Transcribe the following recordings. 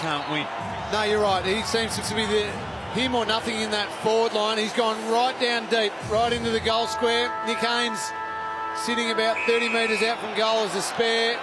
can't win. No, you're right. He seems to be him or nothing in that forward line. He's gone right down deep, right into the goal square. Nick Haynes sitting about 30 metres out from goal as a spare.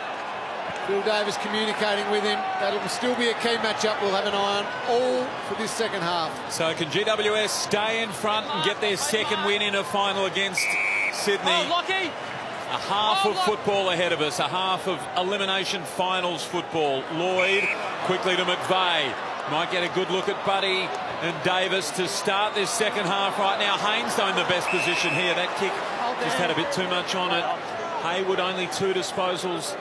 Phil Davis communicating with him. That'll still be a key matchup we'll have an eye on all for this second half. So can GWS stay in front and get their second win in a final against Sydney? A half of football ahead of us, a half of elimination finals football. Lloyd quickly to McVeigh. Might get a good look at Buddy and Davis to start this second half right now. Haynes though in the best position here. That kick just had a bit too much on it. Hayward only 2 disposals.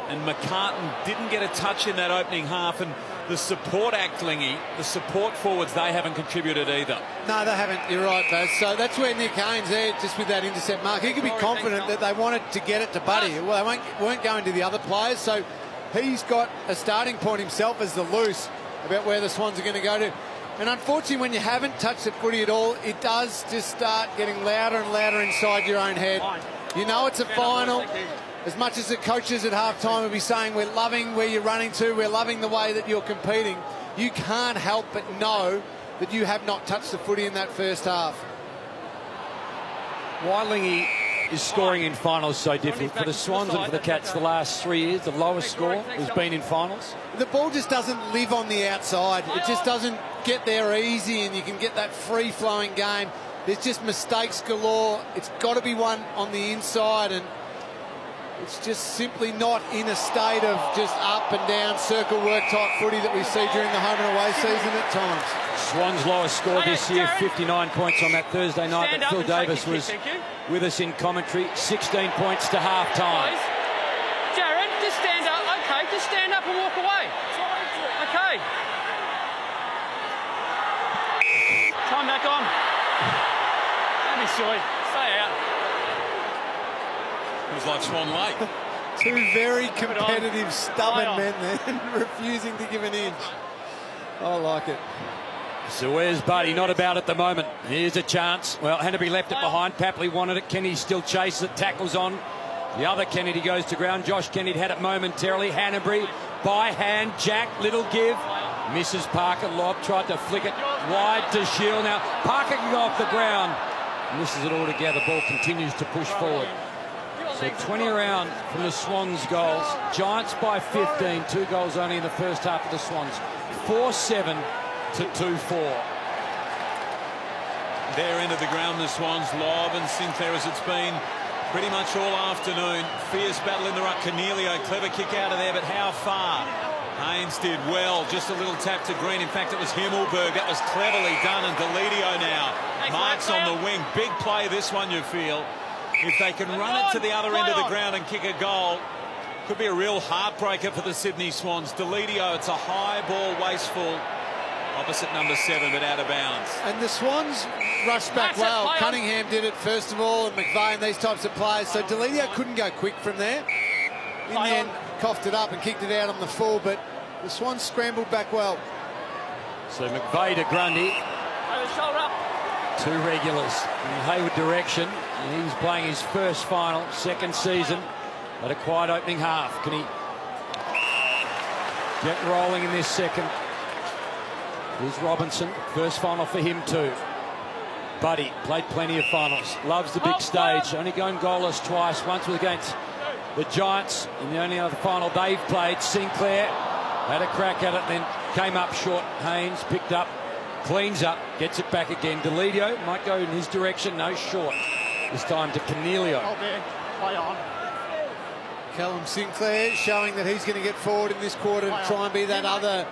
And McCartan didn't get a touch in that opening half. And the support act, Lingy, the support forwards, they haven't contributed either. No, they haven't. You're right, Baz. So that's where Nick Haynes there, just with that intercept mark, he could be confident that they wanted to get it to Buddy. Well, they weren't going to the other players. So he's got a starting point himself as the loose about where the Swans are going to go to. And unfortunately, when you haven't touched the footy at all, it does just start getting louder and louder inside your own head. You know it's a final. As much as the coaches at halftime will be saying, we're loving where you're running to, we're loving the way that you're competing, you can't help but know that you have not touched the footy in that first half. Why Lingy is scoring in finals so difficult for the Swans and for the Cats the last 3 years, the lowest score has been in finals? The ball just doesn't live on the outside. It just doesn't get there easy and you can get that free-flowing game. There's just mistakes galore. It's got to be one on the inside, and it's just simply not in a state of just up and down circle work type footy that we see during the home and away season at times. Swans' lowest score this year, 59 points on that Thursday night that Phil Davis was with us in commentary. 16 points to half-time. Jared, just stand up. Okay, just stand up and walk away. Okay. Time back on. Don't be silly. Stay out. It was like Swan Lake. Two very competitive, stubborn men there, refusing to give an inch. I like it. So where's Buddy? Not about at the moment. Here's a chance. Well, Hanbury left it behind. Papley wanted it. Kennedy still chases it. Tackles on. The other Kennedy goes to ground. Josh Kennedy had it momentarily. Hanbury by hand. Jack, little give. Misses Parker. Lob tried to flick it wide to Shield. Now Parker can go off the ground. Misses it altogether. Ball continues to push forward. So 20 around from the Swans' goals. Giants by 15. 2 goals only in the first half of the Swans. 4-7 to 2-4. Their end of the ground, the Swans. Lob and Sinclair, as it's been pretty much all afternoon. Fierce battle in the ruck. Cornelio, clever kick out of there, but how far? Haynes did well. Just a little tap to Green. In fact, it was Himmelberg. That was cleverly done. And Deledio now. Marks on the wing. Big play, this one, you feel. If they can run it to the other end of the ground and kick a goal, could be a real heartbreaker for the Sydney Swans. Deledio, it's a high ball, wasteful. Opposite number 7, but out of bounds. And the Swans rushed back well. Cunningham did it first of all, and McVeigh and these types of players. So Deledio couldn't go quick from there. In the end, coughed it up and kicked it out on the full, but the Swans scrambled back well. So McVeigh to Grundy. Over shoulder up. 2 regulars in Hayward direction. And he's playing his first final, second season, at a quiet opening half. Can he get rolling in this second? Here's Robinson, first final for him too. Buddy played plenty of finals, loves the big stage, only going goalless twice. Once was against the Giants in the only other final they've played. Sinclair had a crack at it, then came up short. Haynes picked up, cleans up, gets it back again. Deledio might go in his direction, no, short. This time to Cornelio. Play on. Callum Sinclair showing that he's going to get forward in this quarter and try and be that other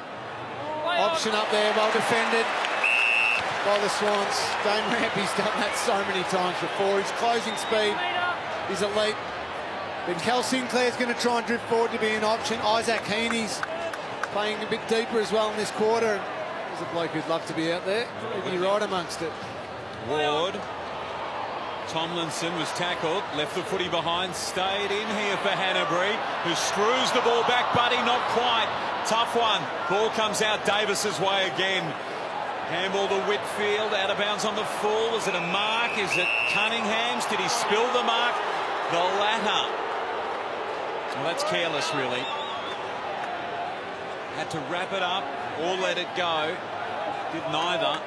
option up there. Well defended by the Swans. Dane Rampy's done that so many times before. His closing speed is elite. But Cal Sinclair's going to try and drift forward to be an option. Isaac Heaney's playing a bit deeper as well in this quarter. There's a bloke who'd love to be out there. He'd be right amongst it. Ward. Tomlinson was tackled, left the footy behind, stayed in here for Hanbury, who screws the ball back. Buddy, not quite. Tough one. Ball comes out Davis's way again. Handball to Whitfield, out of bounds on the full. Was it a mark? Is it Cunningham's? Did he spill the mark? The latter. Well, that's careless, really. had to wrap it up or let it go. Did neither.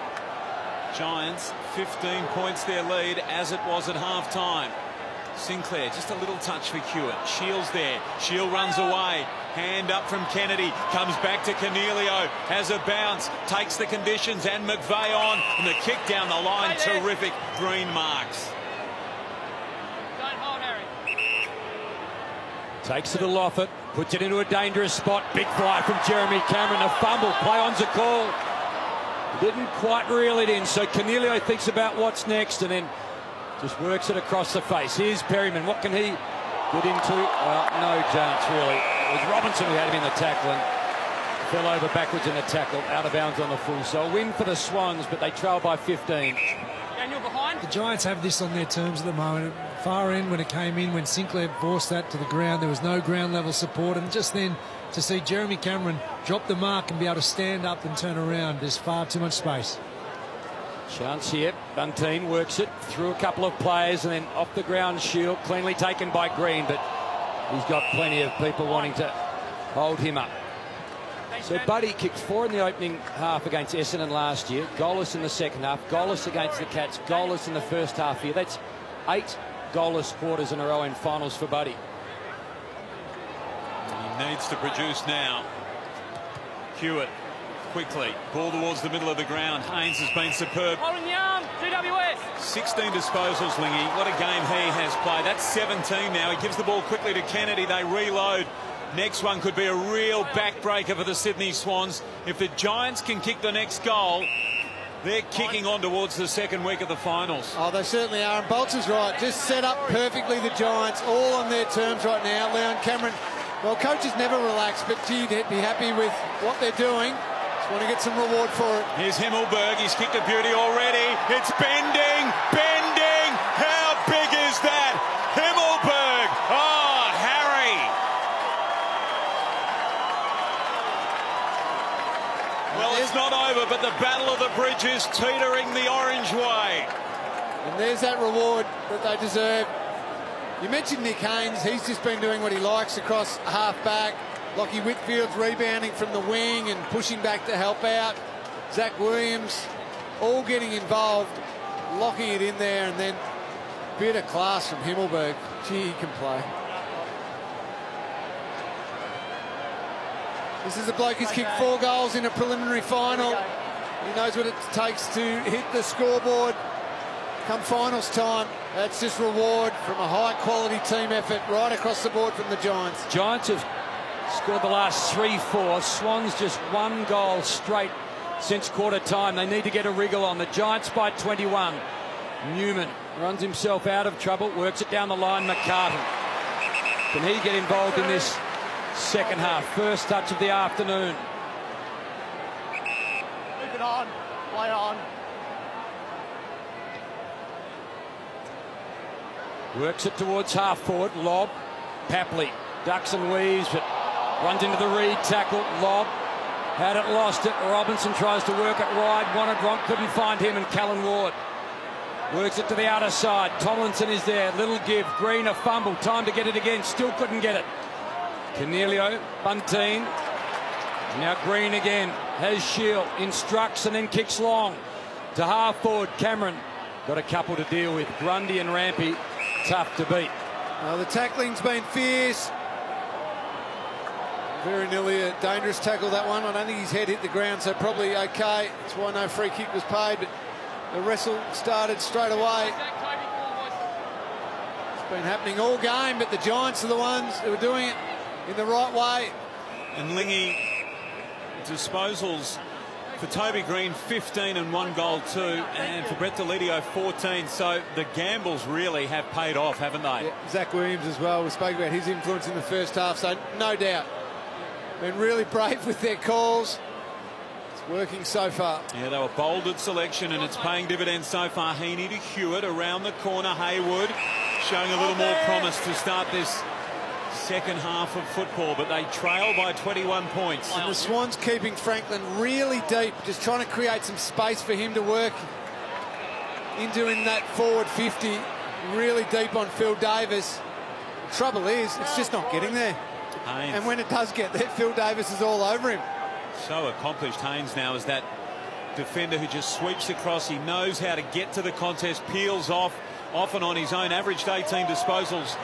Giants 15 points their lead as it was at half-time. Sinclair, just a little touch for Hewitt. Shields there. Shield runs away. Hand up from Kennedy. Comes back to Cornelio. Has a bounce. Takes the conditions and McVeigh on. And the kick down the line. Terrific. Green marks. Don't hold, Harry. Takes it to Loffett. Puts it into a dangerous spot. Big fly from Jeremy Cameron. A fumble. Play on's a call. Didn't quite reel it in. So Cornelio thinks about what's next and then just works it across the face. Here's Perryman. What can he get into? Well, no chance, really. It was Robinson who had him in the tackle and fell over backwards in the tackle, out of bounds on the full. So a win for the Swans, but they trail by 15. And you're behind. The Giants have this on their terms at the moment. Far end when it came in, when Sinclair forced that to the ground, there was no ground level support. And just then to see Jeremy Cameron drop the mark and be able to stand up and turn around, there's far too much space. Chance here. Bunteen works it through a couple of players and then off the ground. Shield cleanly taken by Green, but he's got plenty of people wanting to hold him up. So Buddy kicked 4 in the opening half against Essendon last year. Goalless in the second half. Goalless against the Cats. Goalless in the first half here. That's 8 goalless quarters in a row in finals for Buddy. He needs to produce now. Hewitt. Quickly, ball towards the middle of the ground. Haynes has been superb. Holding the arm, GWS. 16 disposals, Lingy. What a game he has played. That's 17 now. He gives the ball quickly to Kennedy. They reload. Next one could be a real backbreaker for the Sydney Swans. If the Giants can kick the next goal, they're kicking on towards the second week of the finals. Oh, they certainly are. And Bolts is right. Just set up perfectly, the Giants, all on their terms right now. Leon Cameron, well, coaches never relax, but gee, they'd be happy with what they're doing. Want to get some reward for it. Here's Himmelberg. He's kicked a beauty already. It's bending, bending. How big is that? Himmelberg. Oh, Harry. Well, it's not over, but the battle of the bridge is teetering the orange way. And there's that reward that they deserve. You mentioned Nick Haynes. He's just been doing what he likes across half-back. Lockie Whitfield's rebounding from the wing and pushing back to help out. Zach Williams all getting involved, locking it in there, and then a bit of class from Himmelberg. Gee, he can play. This is a bloke who's kicked 4 goals in a preliminary final. He knows what it takes to hit the scoreboard come finals time. That's just reward from a high-quality team effort right across the board from the Giants. Giants have scored the last 3-4. Swans just 1 goal straight since quarter time. They need to get a wriggle on. The Giants by 21. Newman runs himself out of trouble, works it down the line. McCartan. Can he get involved in this second half? First touch of the afternoon. Move it on. Play on. Works it towards half forward. Lob. Papley ducks and weaves, but runs into the Reed tackle. Lob. Had it, lost it. Robinson tries to work it wide. Wanted Ronk, couldn't find him, and Callan Ward works it to the outer side. Tomlinson is there. Little give. Green a fumble. Time to get it again. Still couldn't get it. Cornelio. Bunteen. Now Green again. Has Shield. Instructs and then kicks long. To half forward. Cameron. Got a couple to deal with. Grundy and Rampy. Tough to beat. The tackling's been fierce. Very nearly a dangerous tackle, that one. I don't think his head hit the ground, so probably okay. That's why no free kick was paid, but the wrestle started straight away. It's been happening all game, but the Giants are the ones who are doing it in the right way. And Lingy, disposals for Toby Green, 15 and 1 goal too, and for Brett Delidio, 14. So the gambles really have paid off, haven't they? Yeah, Zach Williams as well. We spoke about his influence in the first half, so no doubt. Been really brave with their calls. It's working so far. Yeah, they were bold at selection, and it's paying dividends so far. Heaney to Hewitt, around the corner, Haywood, showing a little more promise to start this second half of football, but they trail by 21 points. And the Swans keeping Franklin really deep, just trying to create some space for him to work into in that forward 50, really deep on Phil Davis. The trouble is, it's just not getting there. Haynes. And when it does get there, Phil Davis is all over him. So accomplished, Haynes, now, as that defender who just sweeps across. He knows how to get to the contest, peels off, often on his own. Averaged 18 disposals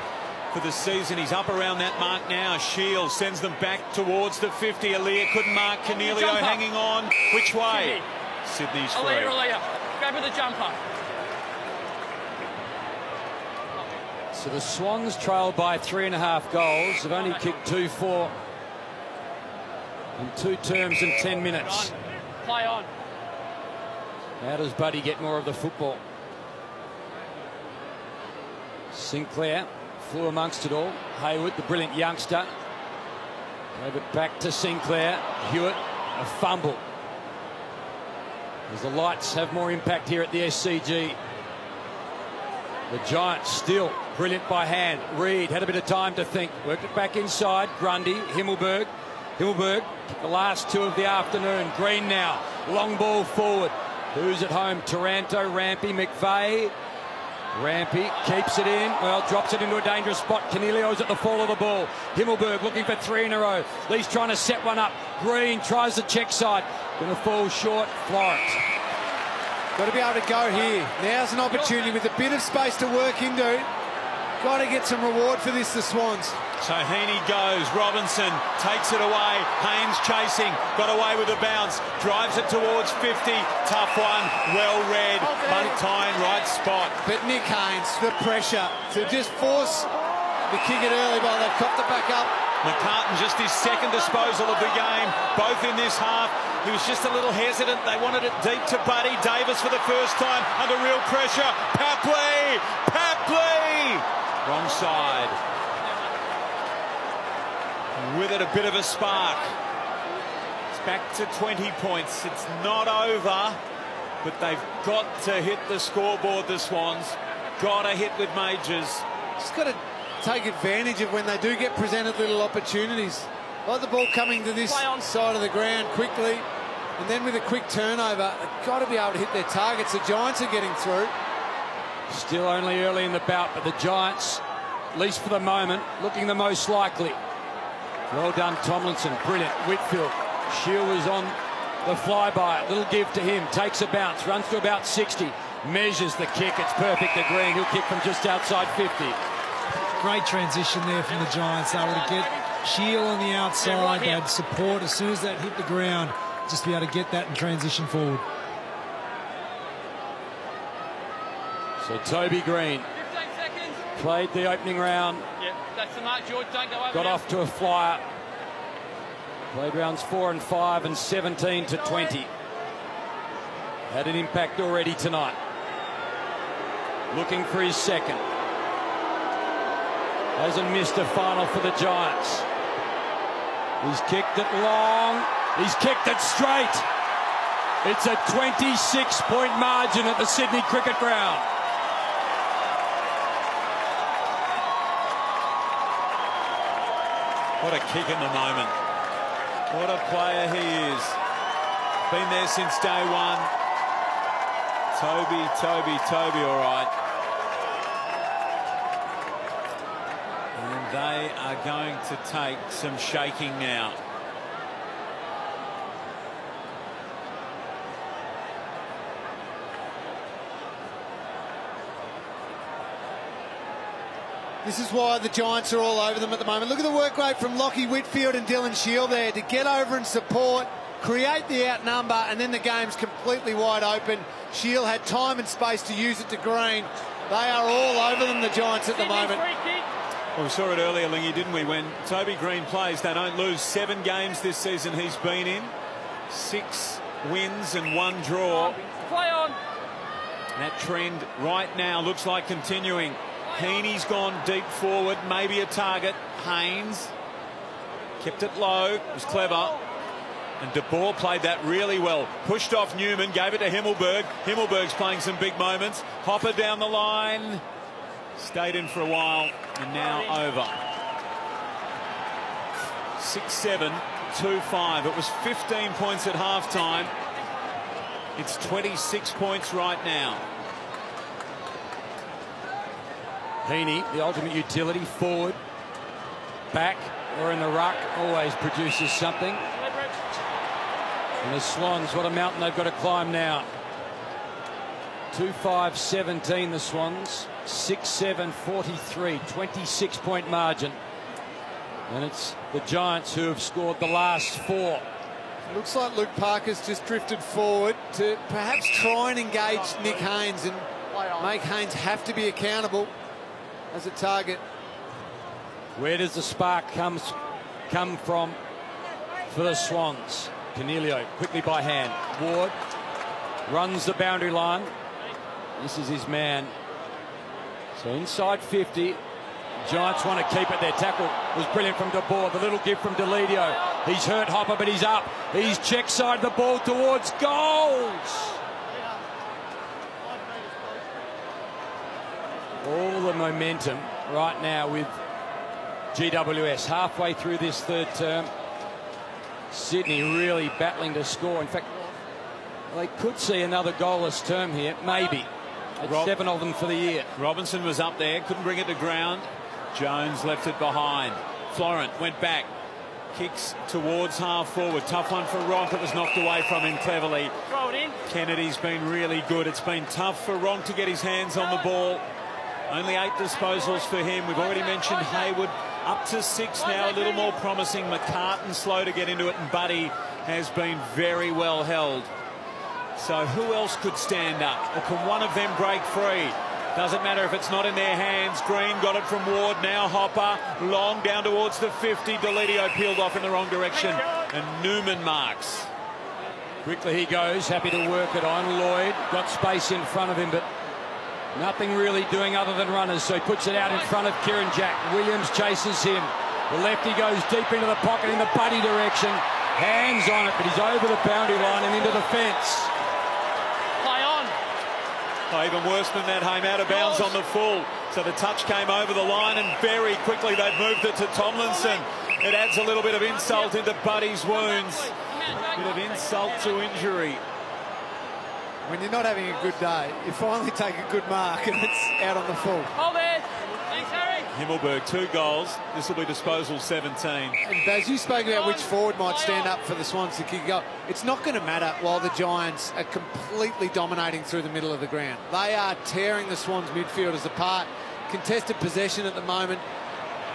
for the season. He's up around that mark now. Shields sends them back towards the 50. Aaliyah couldn't mark. Canelio hanging on. Which way? Sydney's free. Aaliyah. Go with the jumper. So the Swans trail by 3.5 goals. They've only kicked 2-4 in 2 terms and 10 minutes. Play on. How does Buddy get more of the football? Sinclair flew amongst it all. Hayward, the brilliant youngster, gave it back to Sinclair. Hewitt, a fumble. As the lights have more impact here at the SCG. The Giants still brilliant by hand. Reed had a bit of time to think. Worked it back inside. Grundy, Himmelberg. Himmelberg, the last 2 of the afternoon. Green now. Long ball forward. Who's at home? Taranto, Rampy, McVeigh. Rampy keeps it in. Well, drops it into a dangerous spot. Canelio's at the fall of the ball. Himmelberg looking for 3 in a row. Lee's trying to set one up. Green tries the check side. Going to fall short. Florence. Got to be able to go here. Now's an opportunity with a bit of space to work into. Got to get some reward for this, the Swans. So Heaney goes. Robinson takes it away. Haynes chasing. Got away with a bounce. Drives it towards 50. Tough one. Well read. Buntine, right spot. But Nick Haynes, the pressure to just force the kick it early, but they've copped it back up. McCartan, just his second disposal of the game, both in this half. He was just a little hesitant. They wanted it deep to Buddy. Davis for the first time under real pressure. Papley! Papley! Wrong side. With it, a bit of a spark. It's back to 20 points. It's not over, but they've got to hit the scoreboard, the Swans. Got to hit with majors. Just got to take advantage of when they do get presented little opportunities. Like the ball coming to this side of the ground quickly, and then with a quick turnover, they've got to be able to hit their targets. The Giants are getting through. Still only early in the bout, but the Giants, at least for the moment, looking the most likely. Well done, Tomlinson. Brilliant. Whitfield. Shield was on the flyby. Little give to him. Takes a bounce. Runs to about 60. Measures the kick. It's perfect to Green. He'll kick from just outside 50. Great transition there from the Giants. They were to get Shield on the outside. They had support as soon as that hit the ground. Just to be able to get that and transition forward. So Toby Green 15 seconds. played the opening round. Yeah, that's the mark, George. Don't go over. Got off to a flyer. Played rounds 4 and 5 and 17 to 20. Had an impact already tonight. Looking for his second. Hasn't missed a final for the Giants. He's kicked it long. He's kicked it straight. It's a 26-point margin at the Sydney Cricket Ground. What a kick in the moment. What a player he is. Been there since day one. Toby, all right. And they are going to take some shaking now. This is why the Giants are all over them at the moment. Look at the work rate from Lockie Whitfield and Dylan Shield there to get over and support, create the outnumber, and then the game's completely wide open. Shield had time and space to use it to Green. They are all over them, the Giants, at the moment. Well, we saw it earlier, Lingy, didn't we? When Toby Green plays, they don't lose. 7 games this season he's been in. 6 wins and 1 draw. Play on. That trend right now looks like continuing. Heaney's gone deep forward, maybe a target. Haynes kept it low, was clever. And De Boer played that really well. Pushed off Newman, gave it to Himmelberg. Himmelberg's playing some big moments. Hopper down the line. Stayed in for a while and now over. 6-7, 2-5. It was 15 points at halftime. It's 26 points right now. Heaney, the ultimate utility, forward, back, or in the ruck, always produces something. And the Swans, what a mountain they've got to climb now. 2-5-17 the Swans, 6-7-43, 26-point margin. And it's the Giants who have scored the last 4. Looks like Luke Parker's just drifted forward to perhaps try and engage Nick Haynes and make Haynes have to be accountable as a target. Where does the spark come from for the Swans? Cornelio quickly by hand. Ward runs the boundary line. This is his man. So inside 50. Giants want to keep it. Their tackle was brilliant from De Boer. The little gift from Deledio. He's hurt Hopper, but he's up. He's check side the ball towards goals. All the momentum right now with GWS halfway through this third term. Sydney really battling to score. In fact, they could see another goalless term here, maybe. It's 7 of them for the year. Robinson was up there, couldn't bring it to ground. Jones left it behind. Florent went back, kicks towards half forward. Tough one for Ronk. It was knocked away from him cleverly. Throw it in. Kennedy's been really good. It's been tough for Ronk to get his hands on the ball. Only 8 disposals for him. We've already mentioned Hayward up to 6 now, a little more promising. McCartan slow to get into it, and Buddy has been very well held. So who else could stand up? Or can one of them break free? Doesn't matter if it's not in their hands. Green got it from Ward. Now Hopper. Long down towards the 50. Deledio peeled off in the wrong direction. And Newman marks. Quickly he goes. Happy to work it on. Lloyd got space in front of him, but nothing really doing other than runners. So he puts it out in front of Kieran Jack. Williams chases him. The lefty goes deep into the pocket in the Buddy direction. Hands on it, but he's over the boundary line and into the fence. Even worse than that, Haim out of bounds on the full. So the touch came over the line, and very quickly they've moved it to Tomlinson. It adds a little bit of insult into Buddy's wounds. Bit of insult to injury. When you're not having a good day, you finally take a good mark and it's out on the full. Hold it. Thanks, Harry. Himmelberg, 2 goals. This will be disposal 17. And Baz, you spoke about which forward might stand up for the Swans to kick a goal. It's not going to matter while the Giants are completely dominating through the middle of the ground. They are tearing the Swans midfielders apart. Contested possession at the moment,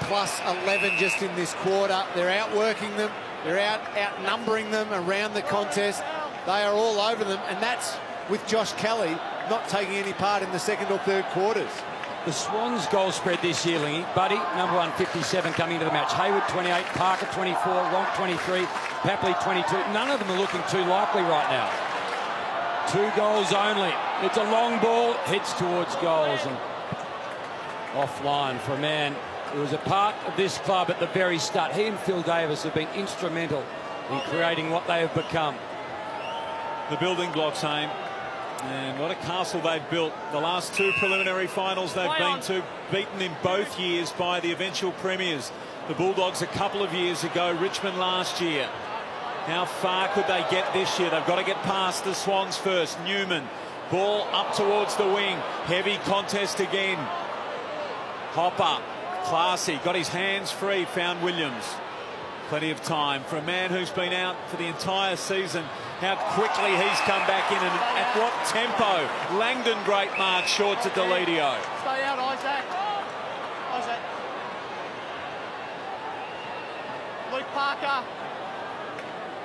plus 11 just in this quarter. They're outworking them. They're outnumbering them around the contest. They are all over them, and that's with Josh Kelly not taking any part in the second or third quarters. The Swans goal spread this year, Lingy. Buddy, number 1, 57 coming into the match. Hayward, 28. Parker, 24. Ronk, 23. Papley, 22. None of them are looking too likely right now. 2 goals only. It's a long ball. Hits towards goals and offline for a man who was a part of this club at the very start. He and Phil Davis have been instrumental in creating what they have become. The building blocks, Haim. And what a castle they've built. The last 2 preliminary finals they've been to, beaten in both years by the eventual premiers. The Bulldogs a couple of years ago, Richmond last year. How far could they get this year? They've got to get past the Swans first. Newman, ball up towards the wing. Heavy contest again. Hopper, classy, got his hands free, found Williams. Plenty of time for a man who's been out for the entire season. How quickly he's come back in and at what tempo. Langdon, great mark, short to Deledio. Stay out, Isaac. Isaac. Luke Parker.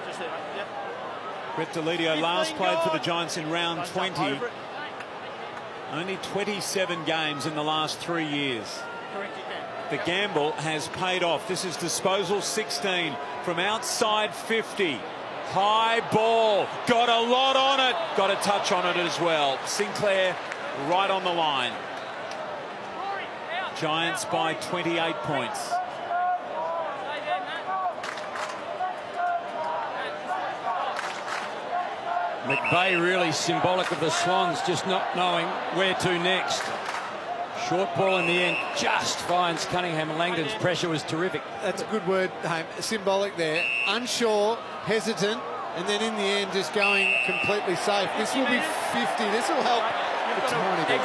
Just there, mate. Yep. Brett Deledio last played for the Giants in round 20. Only 27 games in the last 3 years. Correct, you can. The gamble has paid off. This is disposal 16 from outside 50. High ball, got a lot on it, got a touch on it as well. Sinclair right on the line. Giants by 28 points. McVeigh really symbolic of the Swans, just not knowing where to next. Short ball in the end just finds Cunningham, and Langdon's pressure was terrific. That's a good word, Haim. Symbolic there. Unsure, hesitant, and then in the end just going completely safe. This will be 50. This will help a tiny bit.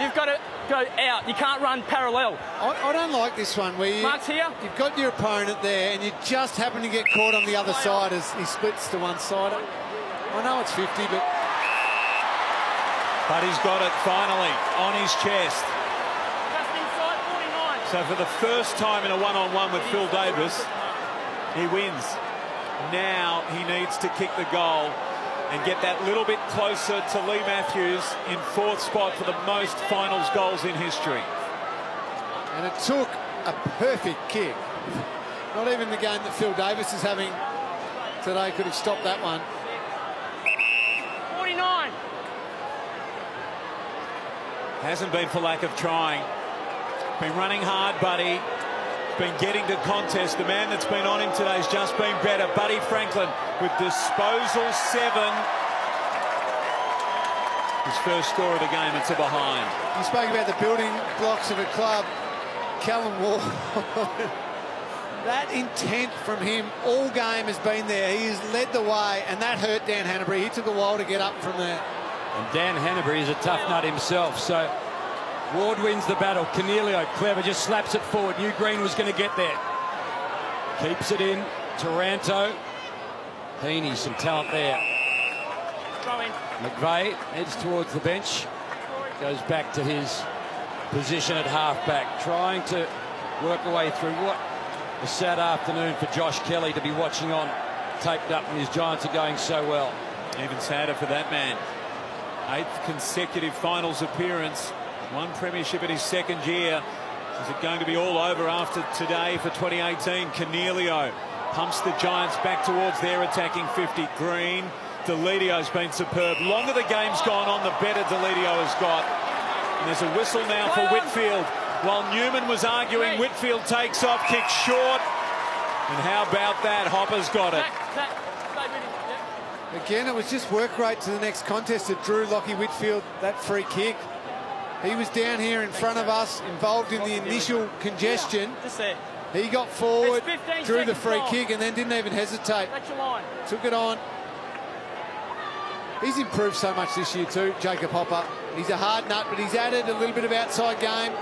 You've got to go out. You can't run parallel. I don't like this one where Mark's here. You've got your opponent there and you just happen to get caught on the other side as he splits to one side. I know it's 50, but he's got it finally on his chest. Just inside 49. So for the first time in a one-on-one with Phil Davis, he wins. Now he needs to kick the goal and get that little bit closer to Lee Matthews in 4th spot for the most finals goals in history. and it took a perfect kick. Not even the game that Phil Davis is having today could have stopped that one. 49. Hasn't been for lack of trying. Been running hard, Buddy. Been getting to contest. The man that's been on him today has just been better. Buddy Franklin with disposal 7. His first score of the game, it's a behind. You spoke about the building blocks of a club. Callum Ward. That intent from him all game has been there. He has led the way, and that hurt Dan Hanbury. He took a while to get up from there. And Dan Hanbury is a tough nut himself, so Ward wins the battle. Cornelio, clever, just slaps it forward. New Green was going to get there. Keeps it in. Taranto. Heaney, some talent there. McVeigh heads towards the bench. Goes back to his position at halfback, trying to work a way through what a sad afternoon for Josh Kelly to be watching on, taped up, and his Giants are going so well. Even sadder for that man. 8th consecutive finals appearance. 1 premiership in his 2nd year. Is it going to be all over after today for 2018? Cornelio pumps the Giants back towards their attacking 50. Green. Delidio's been superb. Longer the game's gone on, the better Delidio has got. And there's a whistle now for Whitfield. While Newman was arguing, Whitfield takes off, kicks short. And how about that? Hopper's got it. Again, it was just work rate to the next contest that drew Lockie Whitfield that free kick. He was down here in front of us, involved in the initial congestion. He got forward, drew the free kick, and then didn't even hesitate. Took it on. He's improved so much this year too, Jacob Hopper. He's a hard nut, but he's added a little bit of outside game.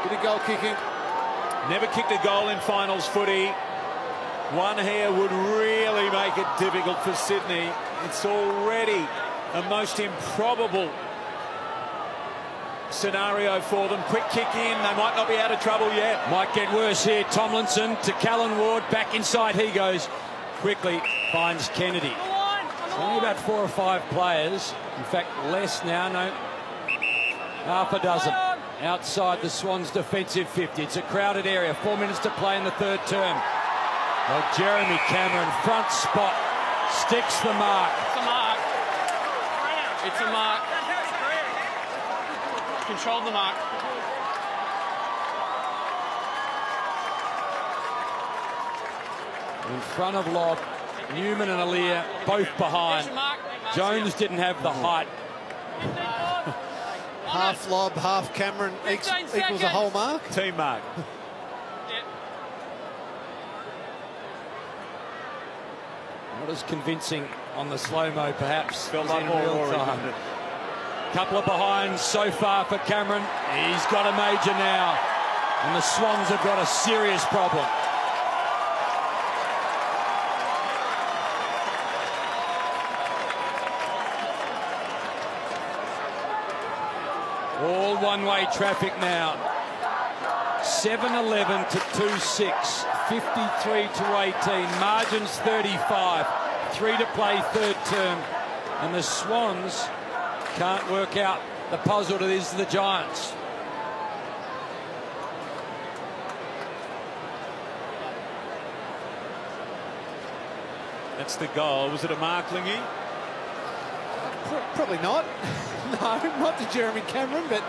Bit of goal kicking. Never kicked a goal in finals footy. One here would really make it difficult for Sydney. It's already a most improbable scenario for them. Quick kick in. They might not be out of trouble yet. Might get worse here. Tomlinson to Callan Ward. Back inside he goes. Quickly finds Kennedy. Only about 4 or 5 players. In fact, less now. No, half a dozen. Outside the Swans' defensive 50. It's a crowded area. 4 minutes to play in the 3rd term. Well, Jeremy Cameron, front spot, sticks the mark. It's a mark. It's a mark. Control the mark. In front of Lobb, Newman and Alia both behind. Jones didn't have the height. Half Lobb, half Cameron equals a whole mark. Team mark. Not as convincing on the slow-mo, perhaps. Felt like more real time. Couple of behinds so far for Cameron. He's got a major now. And the Swans have got a serious problem. All one-way traffic now. 7-11 to 2-6. 53 to 18. Margins 35. 3 to play 3rd term. And the Swans can't work out the puzzle that is the Giants. That's the goal. Was it a mark, Lingy? Probably not. No, not to Jeremy Cameron, but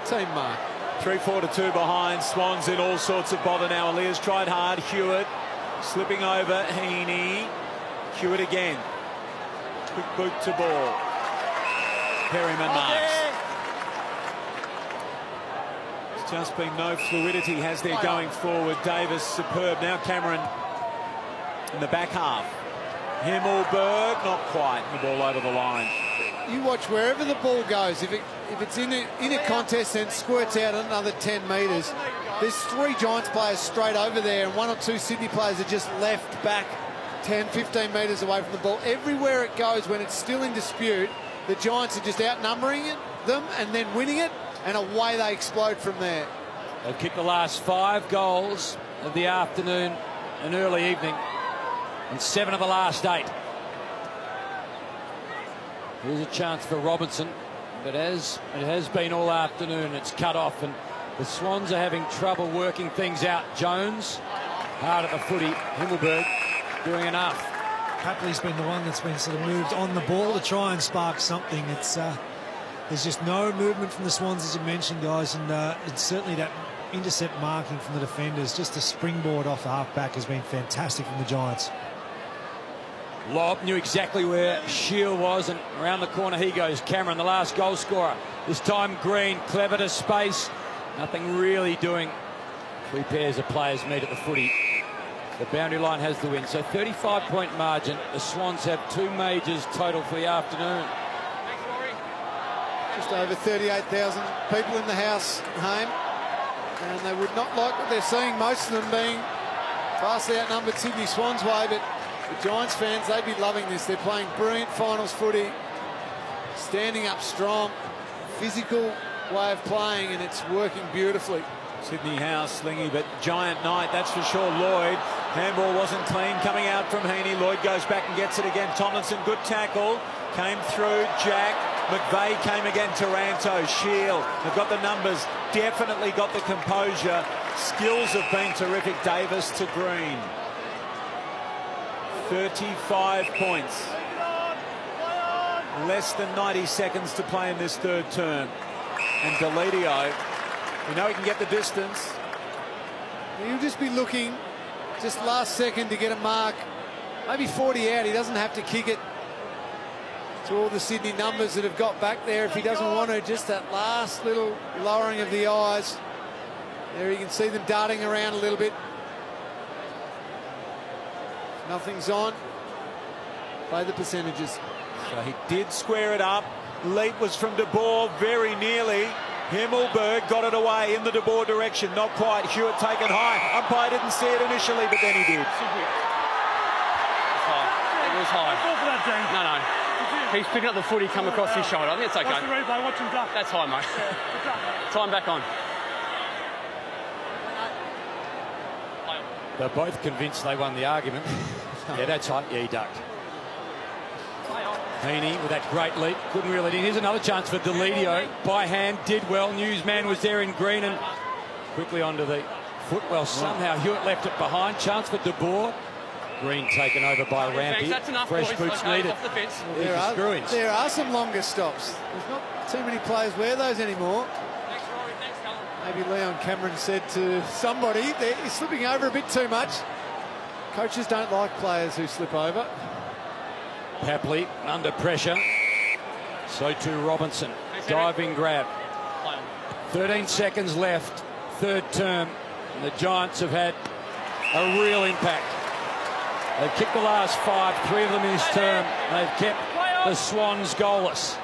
team mark. 3-4 to 2 behind. Swans in all sorts of bother now. Alia's tried hard. Hewitt slipping over. Heaney. Hewitt again. Quick boot to ball. Perryman marks. There's just been no fluidity, has there, going forward. Davis superb. Now Cameron in the back half. Himmelberg, not quite. The ball over the line. you watch wherever the ball goes, if it's in a contest and squirts out another 10 metres, there's 3 Giants players straight over there and 1 or 2 Sydney players are just left back 10, 15 metres away from the ball. Everywhere it goes, when it's still in dispute, the Giants are just outnumbering them and then winning it, and away they explode from there. They've kicked the last 5 goals of the afternoon and early evening, and 7 of the last 8. Here's a chance for Robinson, but as it has been all afternoon, it's cut off, and the Swans are having trouble working things out. Jones, hard at the footy. Himmelberg doing enough. Papley's been the one that's been sort of moved on the ball to try and spark something. It's there's just no movement from the Swans, as you mentioned, guys, and it's certainly that intercept marking from the defenders. Just a springboard off the half-back has been fantastic from the Giants. Lobb knew exactly where Shield was, and around the corner he goes. Cameron, the last goal scorer. This time Green, clever to space. Nothing really doing. 3 pairs of players meet at the footy. The boundary line has the win. So 35-point margin. The Swans have 2 majors total for the afternoon. Just over 38,000 people in the house home, and they would not like what they're seeing, most of them being vastly outnumbered Sydney Swans way, but the Giants fans, they'd be loving this. They're playing brilliant finals footy, standing up strong, physical way of playing, and it's working beautifully. Sydney House, Slingy, but giant night, that's for sure. Lloyd, handball wasn't clean, coming out from Heaney. Lloyd goes back and gets it again. Tomlinson, good tackle, came through. Jack, McVeigh came again. Taranto, Shield, they've got the numbers, definitely got the composure. Skills have been terrific. Davis to Green. 35 points. Less than 90 seconds to play in this 3rd term. And Deledio, we know he can get the distance. He'll just be looking just last second to get a mark. Maybe 40 out. He doesn't have to kick it to all the Sydney numbers that have got back there if he doesn't want to. Just that last little lowering of the eyes. There you can see them darting around a little bit. Nothing's on. Play the percentages. So he did square it up. Leap was from De Boer, very nearly. Himmelberg got it away in the De Boer direction. Not quite. Hewitt taken high. Umpire didn't see it initially, but then he did. It was high. No. He's picking up the footy, come across his shoulder. I think it's okay. Watch the replay, watch him duck. That's high, mate. Time back on. They're both convinced they won the argument. Yeah, that's high. Yeah, he ducked. Heaney with that great leap, couldn't reel it in. Here's another chance for Deledio. By hand, did well. Newsman was there in green and quickly onto the foot. Well, somehow Hewitt left it behind. Chance for De Boer. Green taken over by Rampy. That's enough, Fresh boys. boots Okay, needed. off the fence. There are some longer stops. There's not too many players wear those anymore. Thanks, Rory. Thanks, Callum. Maybe Leon Cameron said to somebody that he's slipping over a bit too much. Coaches don't like players who slip over. Papley under pressure. So too Robinson. Diving grab. 13 seconds left. 3rd term. And the Giants have had a real impact. They've kicked the last 5, 3 of them in this term. They've kept the Swans goalless.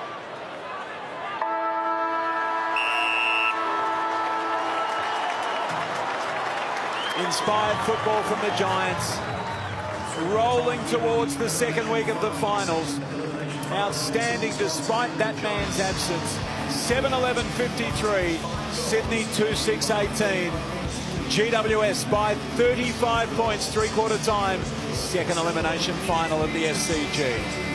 Inspired football from the Giants. Rolling towards the 2nd week of the finals. Outstanding despite that man's absence. 7-11-53. Sydney 2-6-18. GWS by 35 points, 3/4 time. 2nd elimination final of the SCG.